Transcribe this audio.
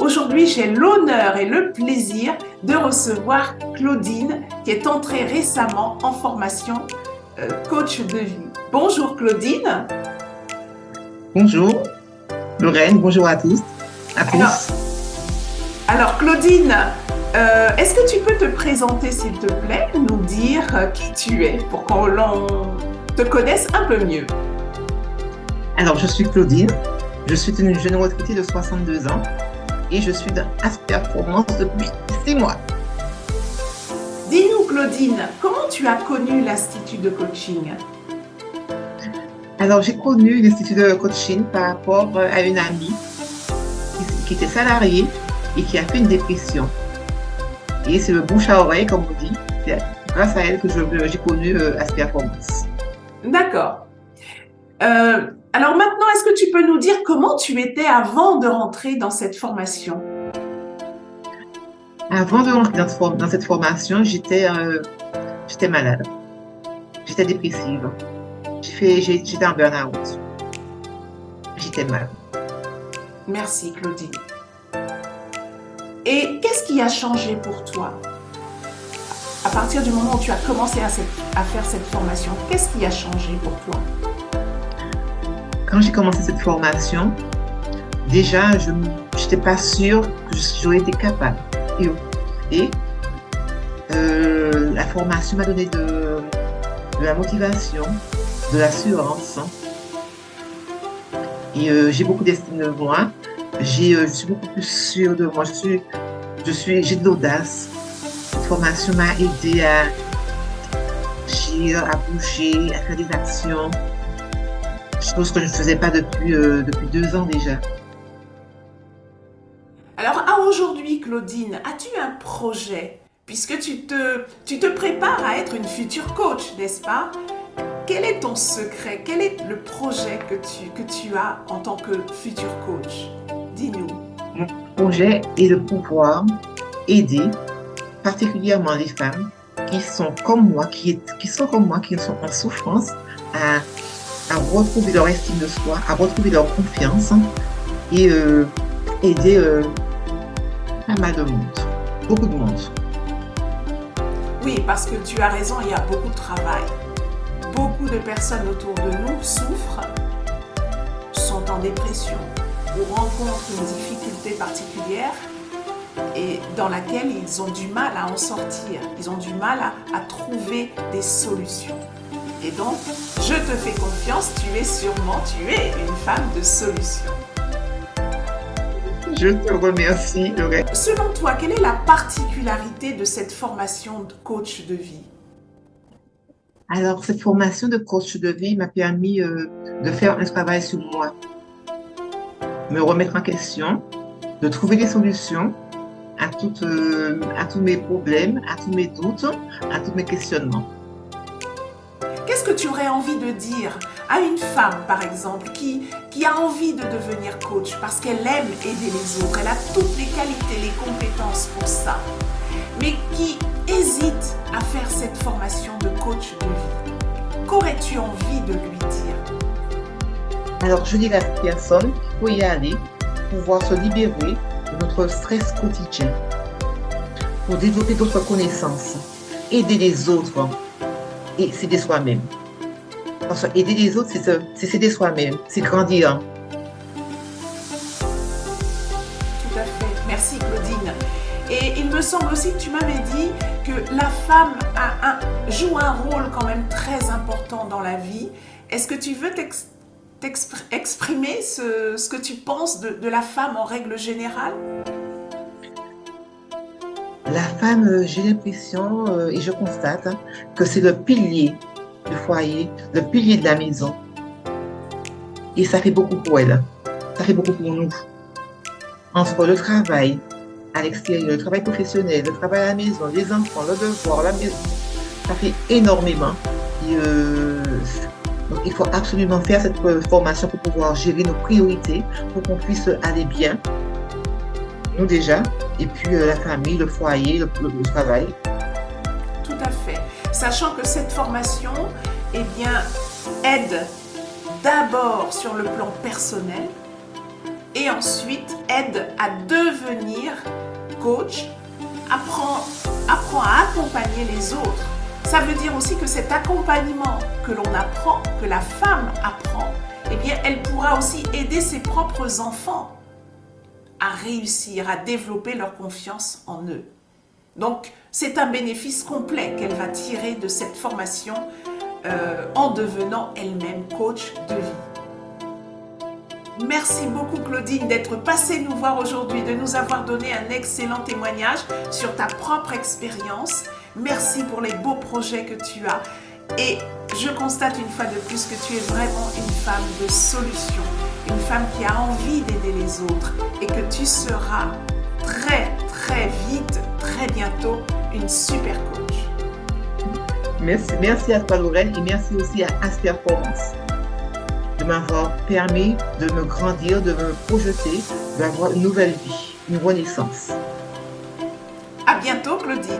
Aujourd'hui, j'ai l'honneur et le plaisir de recevoir Claudine, qui est entrée récemment en formation coach de vie. Bonjour Claudine. Bonjour Lorraine, bonjour à Alors, tous. alors Claudine, est-ce que tu peux te présenter s'il te plaît, nous dire qui tu es pour qu'on te connaisse un peu mieux? Alors, je suis Claudine, je suis une jeune retraitée de 62 ans et je suis dans Asper Performance depuis 6 mois. Dis-nous Claudine, comment tu as connu l'Institut de coaching? Alors, j'ai connu l'Institut de coaching par rapport à une amie qui était salariée et qui a fait une dépression. Et c'est le bouche à oreille, comme on dit. C'est grâce à elle que j'ai connu Asper Performance. D'accord. Alors maintenant, est-ce que tu peux nous dire comment tu étais avant de rentrer dans cette formation? Avant de rentrer dans cette formation, j'étais malade. J'étais dépressive. J'étais en burn-out. J'étais malade. Merci Claudine. Et qu'est-ce qui a changé pour toi? À partir du moment où tu as commencé à faire cette formation, qu'est-ce qui a changé pour toi? Quand j'ai commencé cette formation, déjà, je n'étais pas sûre que j'aurais été capable. Et la formation m'a donné de la motivation, de l'assurance. Et j'ai beaucoup d'estime de moi. Je suis beaucoup plus sûre de moi. J'ai de l'audace. Cette formation m'a aidé à agir, à bouger, à faire des actions. Chose que je ne faisais pas depuis 2 ans déjà. Alors à aujourd'hui, Claudine, as-tu un projet? Puisque tu te prépares à être une future coach, n'est-ce pas? Quel est ton secret? Quel est le projet que tu as en tant que future coach? Dis-nous. Mon projet est de pouvoir aider particulièrement les femmes qui sont comme moi, qui sont en souffrance à retrouver leur estime de soi, à retrouver leur confiance et aider pas mal de monde, beaucoup de monde. Oui, parce que tu as raison, il y a beaucoup de travail. Beaucoup de personnes autour de nous souffrent, sont en dépression ou rencontrent une difficulté particulière et dans laquelle ils ont du mal à en sortir. Ils ont du mal à trouver des solutions. Et donc, je te fais confiance, tu es une femme de solution. Je te remercie, Lorraine. Selon toi, quelle est la particularité de cette formation de coach de vie? Alors, cette formation de coach de vie m'a permis de faire un travail sur moi, me remettre en question, de trouver des solutions à tous mes problèmes, à tous mes doutes, à tous mes questionnements. Qu'est-ce que tu aurais envie de dire à une femme, par exemple, qui a envie de devenir coach parce qu'elle aime aider les autres, elle a toutes les qualités, les compétences pour ça, mais qui hésite à faire cette formation de coach de vie? Qu'aurais-tu envie de lui dire? Alors, je dirais à cette personne qu'il faut y aller pour pouvoir se libérer de notre stress quotidien, pour développer d'autres connaissances, aider les autres et s'aider soi-même. Parce que aider les autres, c'est s'aider soi-même, c'est grandir. Tout à fait. Merci Claudine. Et il me semble aussi que tu m'avais dit que la femme joue un rôle quand même très important dans la vie. Est-ce que tu veux exprimer ce que tu penses de la femme en règle générale? La femme, j'ai l'impression et je constate que c'est le pilier du foyer, le pilier de la maison. Et ça fait beaucoup pour elle, ça fait beaucoup pour nous. Entre le travail à l'extérieur, le travail professionnel, le travail à la maison, les enfants, le devoir, la maison, ça fait énormément. Et, donc il faut absolument faire cette formation pour pouvoir gérer nos priorités, pour qu'on puisse aller bien, nous déjà, et puis la famille, le foyer, le travail. Tout à fait. Sachant que cette formation, eh bien, aide d'abord sur le plan personnel et ensuite aide à devenir coach, apprend à accompagner les autres. Ça veut dire aussi que cet accompagnement que l'on apprend, que la femme apprend, eh bien, elle pourra aussi aider ses propres enfants à réussir, à développer leur confiance en eux. Donc, c'est un bénéfice complet qu'elle va tirer de cette formation en devenant elle-même coach de vie. Merci beaucoup Claudine d'être passée nous voir aujourd'hui, de nous avoir donné un excellent témoignage sur ta propre expérience. Merci pour les beaux projets que tu as. Et je constate une fois de plus que tu es vraiment une femme de solution, une femme qui a envie d'aider les autres et que tu seras très très vite, très bientôt, une super coach. Merci à toi Lorraine et merci aussi à As Performance de m'avoir permis de me grandir, de me projeter, d'avoir une nouvelle vie, une renaissance. À bientôt Claudine.